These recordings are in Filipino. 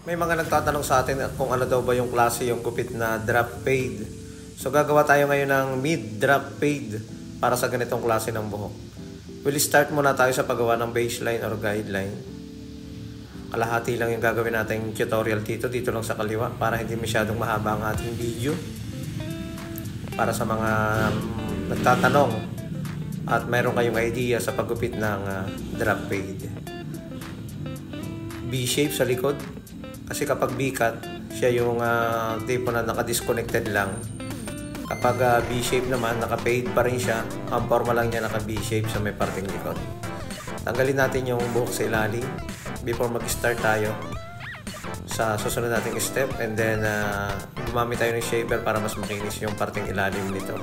May mga nagtatanong sa atin kung ano daw ba yung klase yung gupit na drop fade. So gagawa tayo ngayon ng mid drop fade para sa ganitong klase ng buhok. We'll start muna tayo sa paggawa ng baseline or guideline. Kalahati lang yung gagawin nating tutorial dito lang sa kaliwa para hindi masyadong mahaba ang ating video. Para sa mga nagtatanong at mayroon kayong idea sa paggupit ng drop fade. B-shape sa likod. Kasi kapag B-cut, siya yung tipo na naka-disconnected lang. Kapag B-shape naman, naka-fade pa rin siya. Ang forma lang niya naka-B-shape sa may parting likod. Tanggalin natin yung buhok sa ilalim before mag-start tayo sa susunod nating step. And then, gumamit tayo ng shaver para mas makinis yung parting ilalim nito.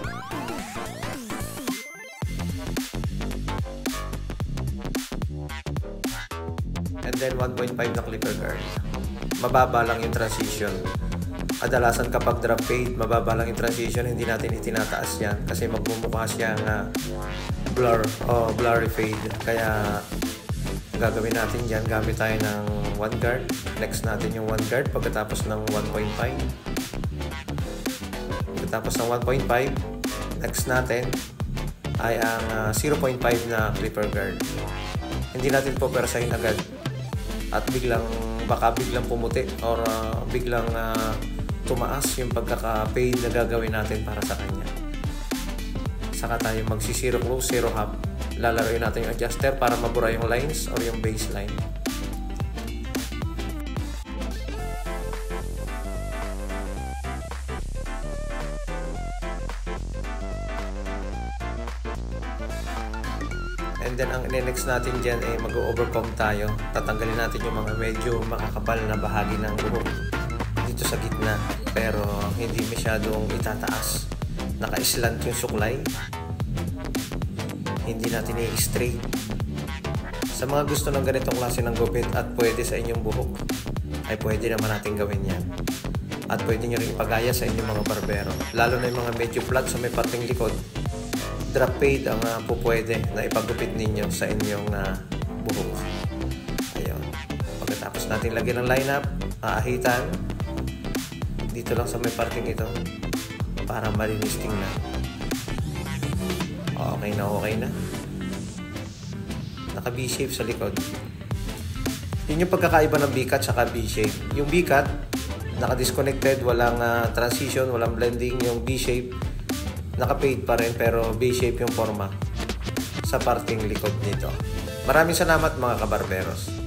And then 1.5 na clipper guard. Mababa lang yung transition. Kadalasan kapag drop fade, mababa lang yung transition, hindi natin itinataas yan kasi magmumukha siyang blur o blurry fade. Kaya gagawin natin dyan, gamit tayo ng 1 guard. Next natin yung 1 guard pagkatapos ng 1.5. Pagkatapos ng 1.5, next natin ay ang 0.5 na clipper guard. Hindi natin po perasahin agad at baka biglang pumuti or biglang tumaas yung pagkaka-fade na gagawin natin para sa kanya. Saka tayo magsi-zero close, zero half. Lalaroin natin yung adjuster para mabura yung lines or yung baseline. And then ang next natin dyan ay mag-overcome tayo. Tatanggalin natin yung mga medyo makakapal na bahagi ng buhok dito sa gitna, pero hindi masyadong itataas. Naka-slant yung suklay. Hindi natin i-straight. Sa mga gusto ng ganitong klase ng gupit at pwede sa inyong buhok, ay pwede naman natin gawin yan. At pwede nyo rin ipagaya sa inyong mga barbero. Lalo na yung mga medyo flat sa may parting likod. Drop fade ang pupwede na ipagupit ninyo sa inyong buhok. Ayun. Pagkatapos natin lagyan ng lineup, aahitan dito lang sa may parting ito para malinis tingnan. Okay na. Naka B-shape sa likod. Yun yung pagkakaiba ng B-cut saka B-shape. Yung B-cut, naka-disconnected, walang transition, walang blending. Yung B-shape, naka-fade pa rin pero B-shape yung forma sa parting likod nito. Maraming salamat mga kabarberos.